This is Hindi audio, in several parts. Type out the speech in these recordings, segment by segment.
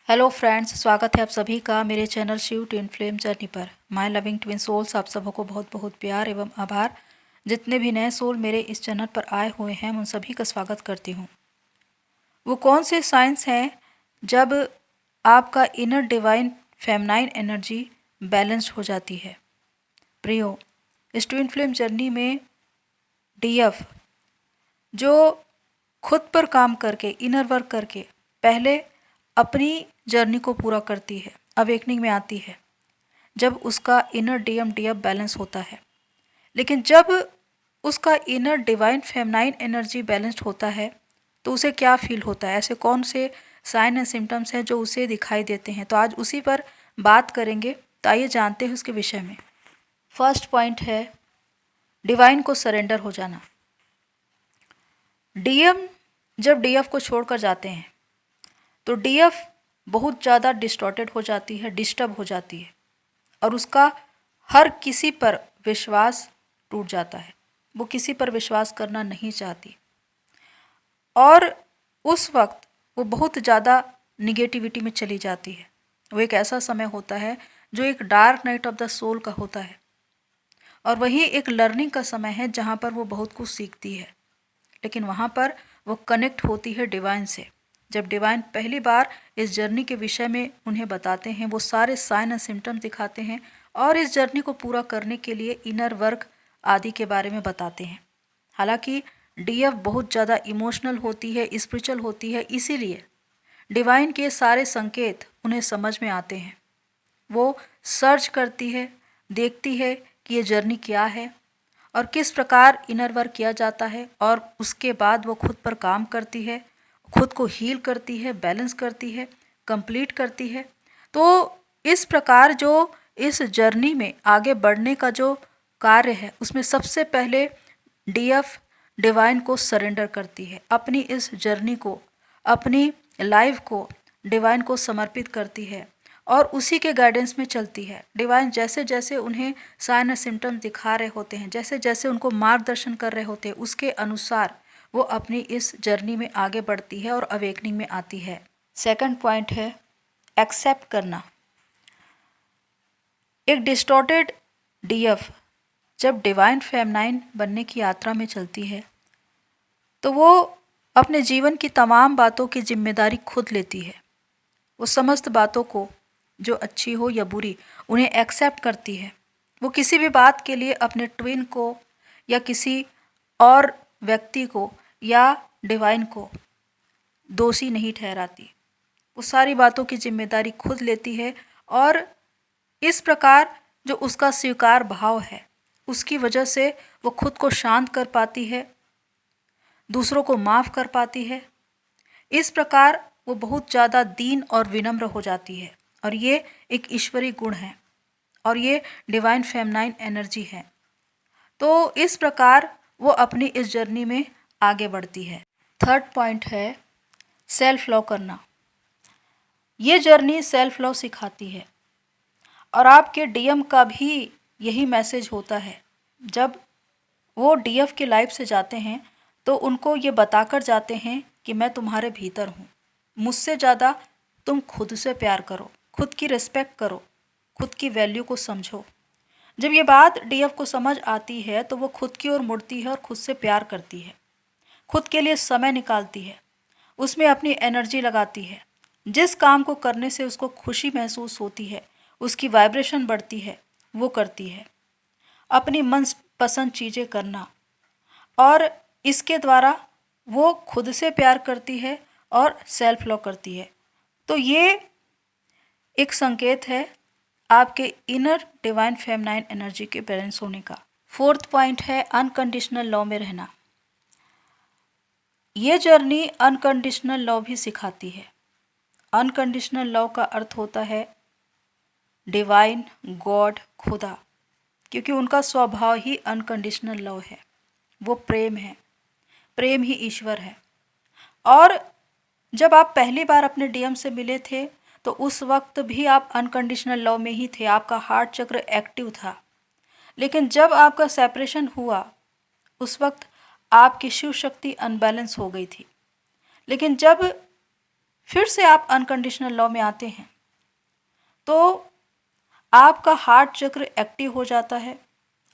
हेलो फ्रेंड्स, स्वागत है आप सभी का मेरे channel Shiv twin flame journey पर। माय लविंग ट्विन सोल्स, आप सबों को बहुत बहुत प्यार एवं आभार। जितने भी नए सोल मेरे इस चैनल पर आए हुए हैं उन सभी का स्वागत करती हूँ। वो कौन से साइंस हैं जब आपका inner divine feminine energy balanced हो जाती है? प्रियो, इस ट्विन फ्लेम जर्नी में डीएफ जो खुद पर काम करके, इनर वर्क करके पहले अपनी जर्नी को पूरा करती है, अवेकनिंग में आती है जब उसका इनर डीएम डीएफ बैलेंस होता है। लेकिन जब उसका inner divine feminine energy balanced होता है तो उसे क्या फील होता है? ऐसे कौन से साइन एंड सिम्टम्स हैं जो उसे दिखाई देते हैं? तो आज उसी पर बात करेंगे। तो आइए जानते हैं उसके विषय में। फर्स्ट पॉइंट है डिवाइन को सरेंडर हो जाना। डीएम जब डीएफ को छोड़कर जाते हैं तो डीएफ बहुत ज़्यादा डिस्टॉर्टेड हो जाती है, डिस्टर्ब हो जाती है और उसका हर किसी पर विश्वास टूट जाता है। वो किसी पर विश्वास करना नहीं चाहती और उस वक्त वो बहुत ज़्यादा निगेटिविटी में चली जाती है। वो एक ऐसा समय होता है जो एक dark night of the soul का होता है और वही एक लर्निंग का समय है जहाँ पर वो बहुत कुछ सीखती है। लेकिन वहाँ पर वो कनेक्ट होती है डिवाइन से। जब डिवाइन पहली बार इस जर्नी के विषय में उन्हें बताते हैं, वो सारे साइन एंड सिम्टम्स दिखाते हैं और इस जर्नी को पूरा करने के लिए इनर वर्क आदि के बारे में बताते हैं। हालांकि डीएफ बहुत ज़्यादा इमोशनल होती है, स्पिरिचुअल होती है, इसीलिए डिवाइन के सारे संकेत उन्हें समझ में आते हैं। वो सर्च करती है, देखती है कि ये जर्नी क्या है और किस प्रकार इनर वर्क किया जाता है और उसके बाद वो खुद पर काम करती है, खुद को हील करती है, बैलेंस करती है, कंप्लीट करती है। तो इस प्रकार जो इस जर्नी में आगे बढ़ने का जो कार्य है उसमें सबसे पहले डीएफ डिवाइन को सरेंडर करती है, अपनी इस जर्नी को, अपनी लाइफ को डिवाइन को समर्पित करती है और उसी के गाइडेंस में चलती है। डिवाइन जैसे जैसे उन्हें साइन सिम्टम दिखा रहे होते हैं, जैसे जैसे उनको मार्गदर्शन कर रहे होते हैं, उसके अनुसार वो अपनी इस जर्नी में आगे बढ़ती है और अवेकनिंग में आती है। सेकंड पॉइंट है एक्सेप्ट करना। एक डिस्टॉर्टेड डीएफ जब डिवाइन फेमनाइन बनने की यात्रा में चलती है तो वो अपने जीवन की तमाम बातों की जिम्मेदारी खुद लेती है। वो समस्त बातों को, जो अच्छी हो या बुरी, उन्हें एक्सेप्ट करती है। वो किसी भी बात के लिए अपने ट्विन को या किसी और व्यक्ति को या डिवाइन को दोषी नहीं ठहराती। वो सारी बातों की जिम्मेदारी खुद लेती है और इस प्रकार जो उसका स्वीकार भाव है उसकी वजह से वो खुद को शांत कर पाती है, दूसरों को माफ़ कर पाती है। इस प्रकार वो बहुत ज़्यादा दीन और विनम्र हो जाती है और ये एक ईश्वरीय गुण है और ये डिवाइन फेमनाइन एनर्जी है। तो इस प्रकार वो अपनी इस जर्नी में आगे बढ़ती है। थर्ड पॉइंट है सेल्फ लव करना। ये जर्नी सेल्फ लव सिखाती है और आपके डीएम का भी यही मैसेज होता है। जब वो डीएफ की लाइफ से जाते हैं तो उनको ये बताकर जाते हैं कि मैं तुम्हारे भीतर हूँ, मुझसे ज़्यादा तुम खुद से प्यार करो, खुद की रिस्पेक्ट करो, खुद की वैल्यू को समझो। जब ये बात डीएफ को समझ आती है तो वो खुद की ओर मुड़ती है और खुद से प्यार करती है, खुद के लिए समय निकालती है, उसमें अपनी एनर्जी लगाती है। जिस काम को करने से उसको खुशी महसूस होती है, उसकी वाइब्रेशन बढ़ती है, वो करती है। अपनी मनपसंद चीज़ें करना और इसके द्वारा वो खुद से प्यार करती है और सेल्फ लव करती है। तो ये एक संकेत है आपके इनर डिवाइन फेमनाइन एनर्जी के बैलेंस होने का। फोर्थ पॉइंट है अनकंडीशनल लव में रहना। ये जर्नी अनकंडीशनल लव भी सिखाती है। अनकंडीशनल लव का अर्थ होता है डिवाइन, गॉड, खुदा, क्योंकि उनका स्वभाव ही अनकंडीशनल लव है। वो प्रेम है, प्रेम ही ईश्वर है। और जब आप पहली बार अपने डीएम से मिले थे तो उस वक्त भी आप अनकंडीशनल लव में ही थे, आपका हार्ट चक्र एक्टिव था। लेकिन जब आपका सेपरेशन हुआ उस वक्त आपकी शिव शक्ति अनबैलेंस हो गई थी। लेकिन जब फिर से आप अनकंडीशनल लव में आते हैं तो आपका हार्ट चक्र एक्टिव हो जाता है।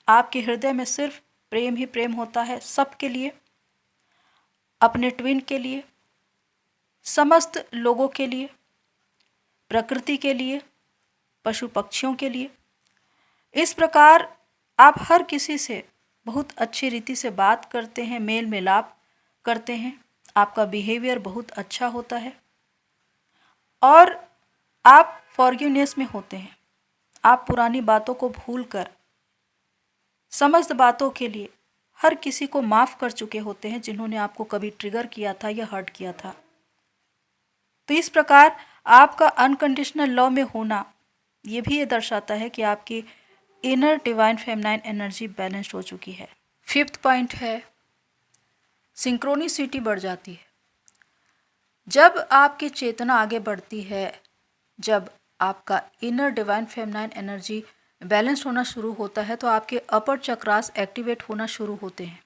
आपके हृदय में सिर्फ प्रेम ही प्रेम होता है, सबके लिए, अपने ट्विन के लिए, समस्त लोगों के लिए, प्रकृति के लिए, पशु पक्षियों के लिए। इस प्रकार आप हर किसी से बहुत अच्छी रीति से बात करते हैं, मेल मिलाप करते हैं, आपका बिहेवियर बहुत अच्छा होता है और आप फॉरगिवनेस में होते हैं। आप पुरानी बातों को भूलकर समस्त बातों के लिए हर किसी को माफ़ कर चुके होते हैं जिन्होंने आपको कभी ट्रिगर किया था या हर्ट किया था। तो इस प्रकार आपका अनकंडीशनल लव में होना ये भी ये दर्शाता है कि आपकी inner divine feminine energy balanced हो चुकी है। 5th पॉइंट है सिंक्रोनिसिटी बढ़ जाती है। जब आपकी चेतना आगे बढ़ती है, जब आपका inner divine feminine energy balance होना शुरू होता है तो आपके अपर चक्रास एक्टिवेट होना शुरू होते हैं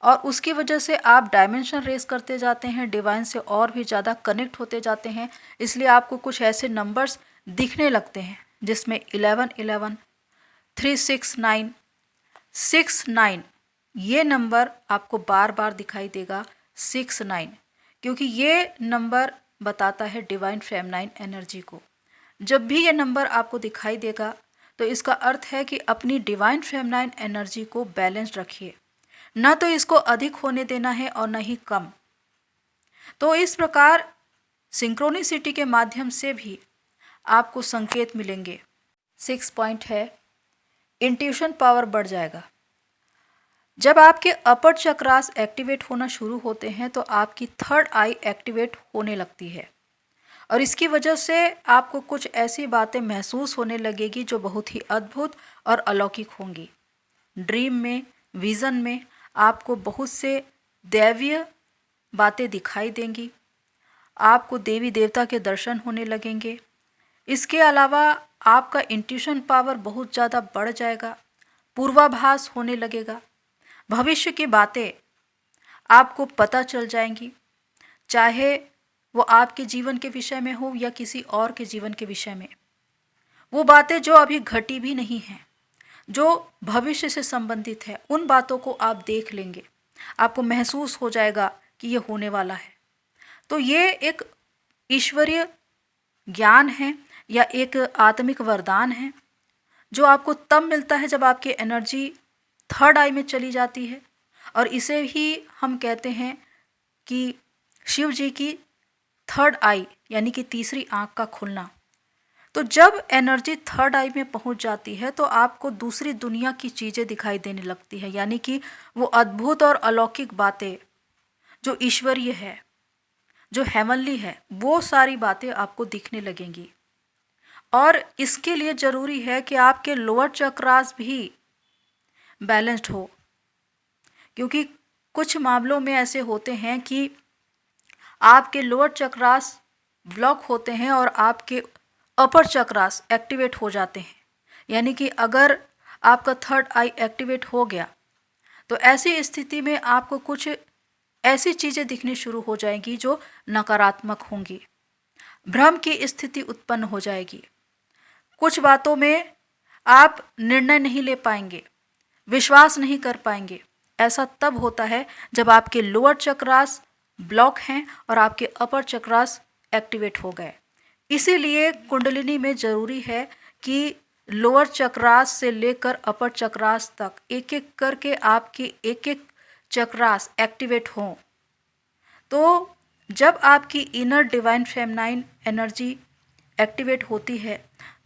और उसकी वजह से आप डायमेंशन रेस करते जाते हैं, डिवाइन से और भी ज़्यादा कनेक्ट होते जाते हैं। इसलिए आपको कुछ ऐसे नंबर्स दिखने लगते हैं जिसमें 11 11, 369, 69 ये नंबर आपको बार बार दिखाई देगा। 69 क्योंकि ये नंबर बताता है डिवाइन फेमिनाइन एनर्जी को। जब भी ये नंबर आपको दिखाई देगा तो इसका अर्थ है कि अपनी डिवाइन फेमिनाइन एनर्जी को बैलेंस रखिए, ना तो इसको अधिक होने देना है और ना ही कम। तो इस प्रकार सिंक्रोनिसिटी के माध्यम से भी आपको संकेत मिलेंगे। 6 पॉइंट है इंट्यूशन पावर बढ़ जाएगा। जब आपके अपर चक्रास एक्टिवेट होना शुरू होते हैं तो आपकी 3rd आई एक्टिवेट होने लगती है और इसकी वजह से आपको कुछ ऐसी बातें महसूस होने लगेगी जो बहुत ही अद्भुत और अलौकिक होंगी। ड्रीम में, विज़न में आपको बहुत से दैवीय बातें दिखाई देंगी, आपको देवी देवता के दर्शन होने लगेंगे। इसके अलावा आपका इंट्यूशन पावर बहुत ज़्यादा बढ़ जाएगा, पूर्वाभास होने लगेगा, भविष्य की बातें आपको पता चल जाएंगी, चाहे वो आपके जीवन के विषय में हो या किसी और के जीवन के विषय में। वो बातें जो अभी घटी भी नहीं हैं, जो भविष्य से संबंधित है, उन बातों को आप देख लेंगे, आपको महसूस हो जाएगा कि ये होने वाला है। तो ये एक ईश्वरीय ज्ञान है या एक आत्मिक वरदान है जो आपको तब मिलता है जब आपकी एनर्जी 3rd आई में चली जाती है और इसे ही हम कहते हैं कि शिव जी की 3rd आई यानी कि तीसरी आंख का खुलना। तो जब एनर्जी 3rd आई में पहुंच जाती है तो आपको दूसरी दुनिया की चीज़ें दिखाई देने लगती है, यानी कि वो अद्भुत और अलौकिक बातें जो ईश्वरीय है, जो हेवनली है, वो सारी बातें आपको दिखने लगेंगी। और इसके लिए ज़रूरी है कि आपके लोअर चक्रास भी बैलेंस्ड हो, क्योंकि कुछ मामलों में ऐसे होते हैं कि आपके लोअर चक्रास ब्लॉक होते हैं और आपके अपर चक्रास एक्टिवेट हो जाते हैं। यानी कि अगर आपका 3rd आई एक्टिवेट हो गया तो ऐसी स्थिति में आपको कुछ ऐसी चीज़ें दिखनी शुरू हो जाएंगी जो नकारात्मक होंगी, भ्रम की स्थिति उत्पन्न हो जाएगी, कुछ बातों में आप निर्णय नहीं ले पाएंगे, विश्वास नहीं कर पाएंगे। ऐसा तब होता है जब आपके लोअर चक्रास ब्लॉक हैं और आपके अपर चक्रास एक्टिवेट हो गए। इसीलिए कुंडलिनी में ज़रूरी है कि लोअर चक्रास से लेकर अपर चक्रास तक एक एक करके आपके एक एक चक्रास एक्टिवेट हों। तो जब आपकी inner divine feminine energy activate होती है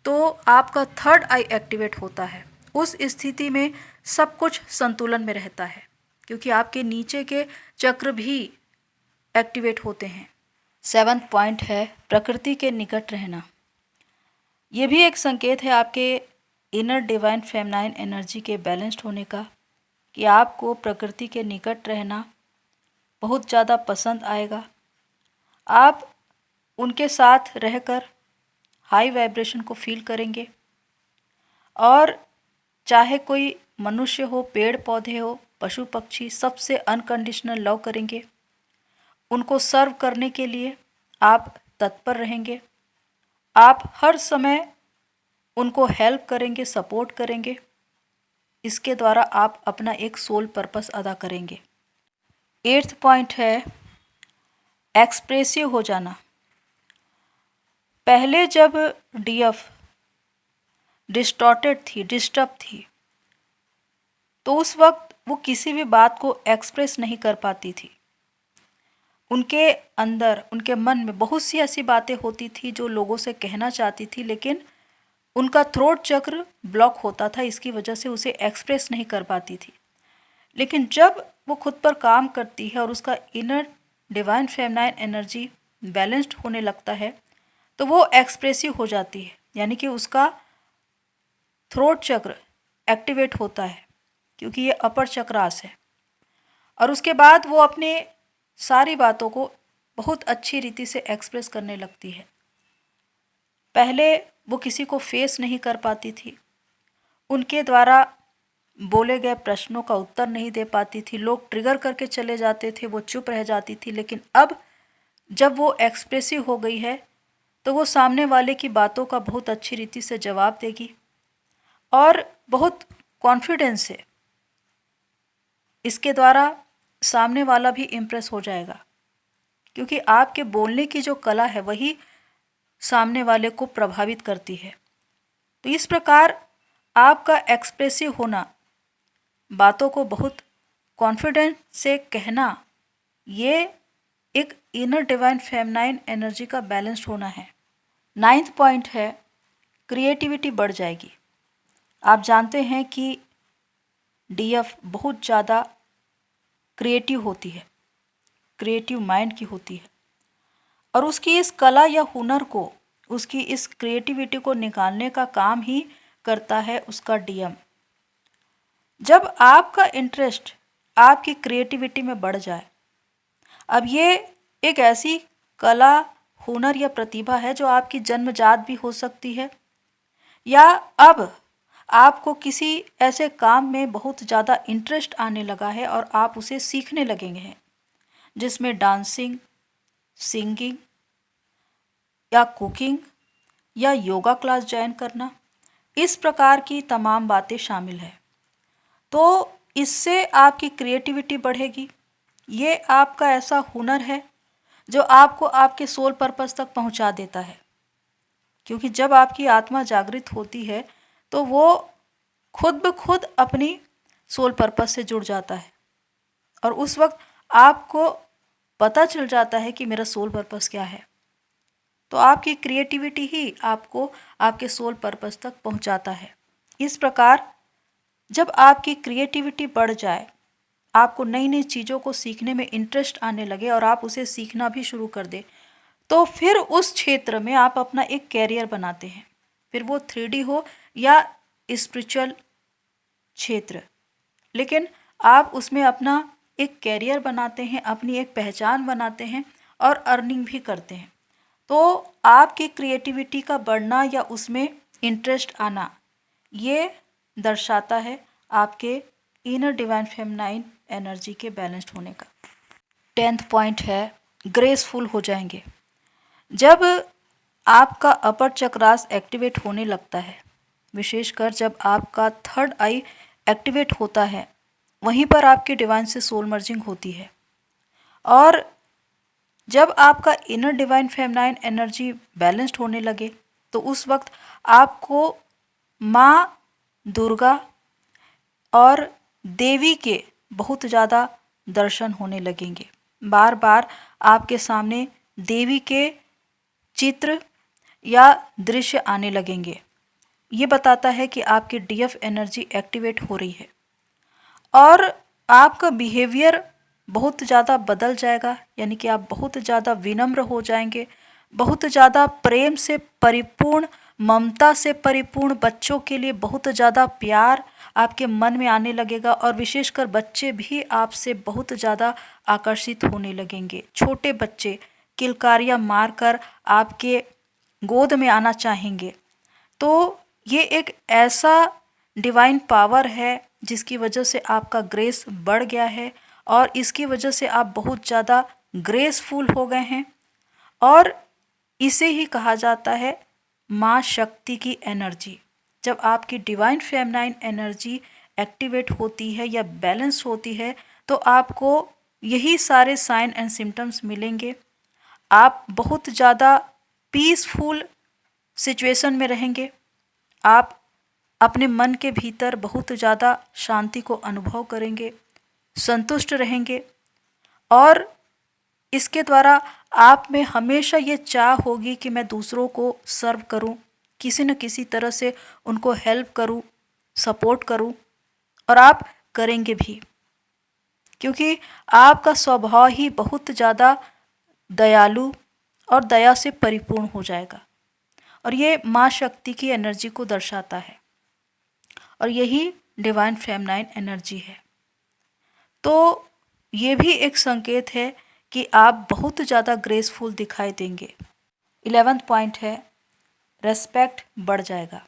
तो आपका 3rd आई एक्टिवेट होता है। उस स्थिति में सब कुछ संतुलन में रहता है क्योंकि आपके नीचे के चक्र भी एक्टिवेट होते हैं। 7th पॉइंट है प्रकृति के निकट रहना। ये भी एक संकेत है आपके इनर डिवाइन फेमिनाइन एनर्जी के बैलेंस्ड होने का कि आपको प्रकृति के निकट रहना बहुत ज़्यादा पसंद आएगा। आप उनके साथ रहकर हाई वाइब्रेशन को फील करेंगे और चाहे कोई मनुष्य हो, पेड़ पौधे हो, पशु पक्षी, सबसे अनकंडीशनल लव करेंगे। उनको सर्व करने के लिए आप तत्पर रहेंगे, आप हर समय उनको हेल्प करेंगे, सपोर्ट करेंगे। इसके द्वारा आप अपना एक सोल पर्पस अदा करेंगे। 8th पॉइंट है एक्सप्रेसिव हो जाना। पहले जब डीएफ डिस्टॉर्टेड थी, डिस्टर्ब थी, तो उस वक्त वो किसी भी बात को एक्सप्रेस नहीं कर पाती थी। उनके अंदर, उनके मन में बहुत सी ऐसी बातें होती थी जो लोगों से कहना चाहती थी, लेकिन उनका थ्रोट चक्र ब्लॉक होता था, इसकी वजह से उसे एक्सप्रेस नहीं कर पाती थी। लेकिन जब वो खुद पर काम करती है और उसका inner divine feminine energy balanced होने लगता है, तो वो एक्सप्रेसिव हो जाती है, यानी कि उसका थ्रोट चक्र एक्टिवेट होता है, क्योंकि ये अपर चक्रास है। और उसके बाद वो अपने सारी बातों को बहुत अच्छी रीति से एक्सप्रेस करने लगती है। पहले वो किसी को फेस नहीं कर पाती थी, उनके द्वारा बोले गए प्रश्नों का उत्तर नहीं दे पाती थी, लोग ट्रिगर करके चले जाते थे, वो चुप रह जाती थी। लेकिन अब जब वो एक्सप्रेसिव हो गई है, तो वो सामने वाले की बातों का बहुत अच्छी रीति से जवाब देगी और बहुत कॉन्फिडेंस से। इसके द्वारा सामने वाला भी इम्प्रेस हो जाएगा, क्योंकि आपके बोलने की जो कला है वही सामने वाले को प्रभावित करती है। तो इस प्रकार आपका एक्सप्रेसिव होना, बातों को बहुत कॉन्फिडेंस से कहना, ये एक इनर डिवाइन फेमिनाइन एनर्जी का बैलेंस्ड होना है। 9th पॉइंट है क्रिएटिविटी बढ़ जाएगी। आप जानते हैं कि डीएफ बहुत ज़्यादा क्रिएटिव होती है, क्रिएटिव माइंड की होती है, और उसकी इस कला या हुनर को, उसकी इस क्रिएटिविटी को निकालने का काम ही करता है उसका डीएम। जब आपका इंटरेस्ट आपकी क्रिएटिविटी में बढ़ जाए, अब ये एक ऐसी कला, हुनर या प्रतिभा है जो आपकी जन्मजात भी हो सकती है, या अब आपको किसी ऐसे काम में बहुत ज़्यादा इंटरेस्ट आने लगा है और आप उसे सीखने लगेंगे हैं, जिसमें डांसिंग, सिंगिंग या कुकिंग या योगा क्लास ज्वाइन करना, इस प्रकार की तमाम बातें शामिल है। तो इससे आपकी क्रिएटिविटी बढ़ेगी। ये आपका ऐसा हुनर है जो आपको आपके सोल पर्पस तक पहुंचा देता है, क्योंकि जब आपकी आत्मा जागृत होती है तो वो खुद ब खुद अपनी सोल पर्पस से जुड़ जाता है, और उस वक्त आपको पता चल जाता है कि मेरा सोल पर्पस क्या है। तो आपकी क्रिएटिविटी ही आपको आपके सोल पर्पस तक पहुंचाता है। इस प्रकार जब आपकी क्रिएटिविटी बढ़ जाए, आपको नई नई चीज़ों को सीखने में इंटरेस्ट आने लगे और आप उसे सीखना भी शुरू कर दें, तो फिर उस क्षेत्र में आप अपना एक कैरियर बनाते हैं। फिर वो 3D हो या स्पिरिचुअल क्षेत्र, लेकिन आप उसमें अपना एक कैरियर बनाते हैं, अपनी एक पहचान बनाते हैं और अर्निंग भी करते हैं। तो आपकी क्रिएटिविटी का बढ़ना या उसमें इंटरेस्ट आना, ये दर्शाता है आपके इनर डिवाइन फेमिनाइन एनर्जी के बैलेंस्ड होने का। 10th पॉइंट है ग्रेसफुल हो जाएंगे। जब आपका अपर चक्रास एक्टिवेट होने लगता है, विशेषकर जब आपका 3rd आई एक्टिवेट होता है, वहीं पर आपकी डिवाइन से सोल मर्जिंग होती है। और जब आपका inner divine feminine energy balanced होने लगे, तो उस वक्त आपको माँ दुर्गा और देवी के बहुत ज़्यादा दर्शन होने लगेंगे। बार बार आपके सामने देवी के चित्र या दृश्य आने लगेंगे। ये बताता है कि आपकी डीएफ एनर्जी एक्टिवेट हो रही है और आपका बिहेवियर बहुत ज़्यादा बदल जाएगा, यानी कि आप बहुत ज़्यादा विनम्र हो जाएंगे, बहुत ज़्यादा प्रेम से परिपूर्ण, ममता से परिपूर्ण, बच्चों के लिए बहुत ज़्यादा प्यार आपके मन में आने लगेगा और विशेषकर बच्चे भी आपसे बहुत ज़्यादा आकर्षित होने लगेंगे। छोटे बच्चे किलकारियाँ मारकर आपके गोद में आना चाहेंगे। तो ये एक ऐसा डिवाइन पावर है जिसकी वजह से आपका ग्रेस बढ़ गया है और इसकी वजह से आप बहुत ज़्यादा ग्रेसफुल हो गए हैं और इसे ही कहा जाता है माँ शक्ति की एनर्जी। जब आपकी डिवाइन फेमिनाइन एनर्जी एक्टिवेट होती है या बैलेंस होती है तो आपको यही सारे साइन एंड सिम्टम्स मिलेंगे। आप बहुत ज़्यादा पीसफुल सिचुएशन में रहेंगे, आप अपने मन के भीतर बहुत ज़्यादा शांति को अनुभव करेंगे, संतुष्ट रहेंगे और इसके द्वारा आप में हमेशा ये चाह होगी कि मैं दूसरों को सर्व करूं, किसी न किसी तरह से उनको हेल्प करूं, सपोर्ट करूं और आप करेंगे भी, क्योंकि आपका स्वभाव ही बहुत ज़्यादा दयालु और दया से परिपूर्ण हो जाएगा और ये माँ शक्ति की एनर्जी को दर्शाता है और यही डिवाइन फेमिनाइन एनर्जी है। तो ये भी एक संकेत है कि आप बहुत ज़्यादा ग्रेसफुल दिखाई देंगे। 11वां पॉइंट है रेस्पेक्ट बढ़ जाएगा।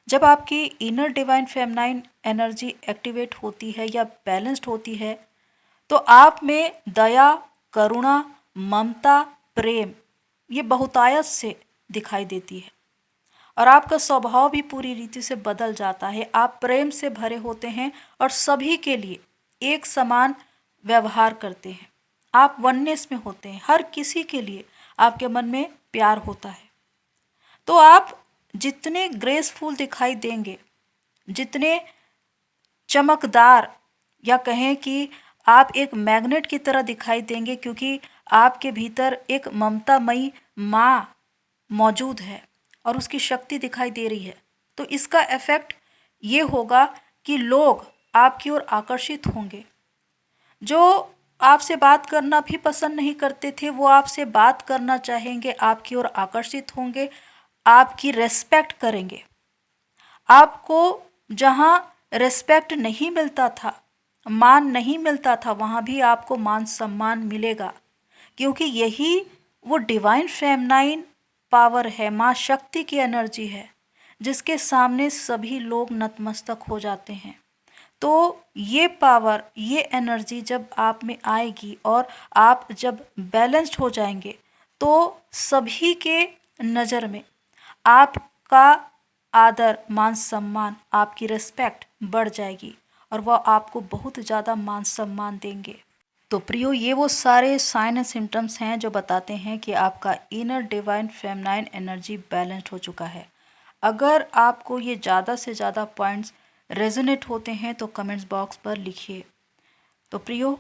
जब आपकी inner divine feminine energy activate होती है या बैलेंस्ड होती है तो आप में दया, करुणा, ममता, प्रेम ये बहुतायत से दिखाई देती है और आपका स्वभाव भी पूरी रीति से बदल जाता है। आप प्रेम से भरे होते हैं और सभी के लिए एक समान व्यवहार करते हैं। आप वननेस में होते हैं, हर किसी के लिए आपके मन में प्यार होता है। तो आप जितने ग्रेसफुल दिखाई देंगे, जितने चमकदार या कहें कि आप एक मैग्नेट की तरह दिखाई देंगे, क्योंकि आपके भीतर एक ममतामयी माँ मौजूद है और उसकी शक्ति दिखाई दे रही है। तो इसका इफेक्ट ये होगा कि लोग आपकी ओर आकर्षित होंगे। जो आपसे बात करना भी पसंद नहीं करते थे वो आपसे बात करना चाहेंगे, आपकी ओर आकर्षित होंगे, आपकी रेस्पेक्ट करेंगे। आपको जहाँ रेस्पेक्ट नहीं मिलता था, मान नहीं मिलता था, वहाँ भी आपको मान सम्मान मिलेगा, क्योंकि यही वो डिवाइन फेमिनाइन पावर है, माँ शक्ति की एनर्जी है, जिसके सामने सभी लोग नतमस्तक हो जाते हैं। तो ये पावर, ये एनर्जी जब आप में आएगी और आप जब बैलेंस्ड हो जाएंगे तो सभी के नज़र में आपका आदर, मान सम्मान, आपकी रिस्पेक्ट बढ़ जाएगी और वह आपको बहुत ज़्यादा मान सम्मान देंगे। तो प्रियो, ये वो सारे साइन एंड सिम्टम्स हैं जो बताते हैं कि आपका inner divine feminine energy balanced हो चुका है। अगर आपको ये ज़्यादा से ज़्यादा पॉइंट्स रेजोनेट होते हैं तो कमेंट्स बॉक्स पर लिखिए। तो प्रियो,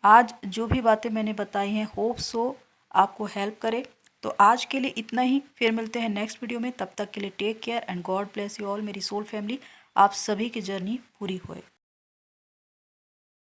आज जो भी बातें मैंने बताई हैं होप सो आपको हेल्प करे। तो आज के लिए इतना ही, फिर मिलते हैं नेक्स्ट वीडियो में। तब तक के लिए take care and God bless you all. मेरी सोल फैमिली, आप सभी की जर्नी पूरी होए।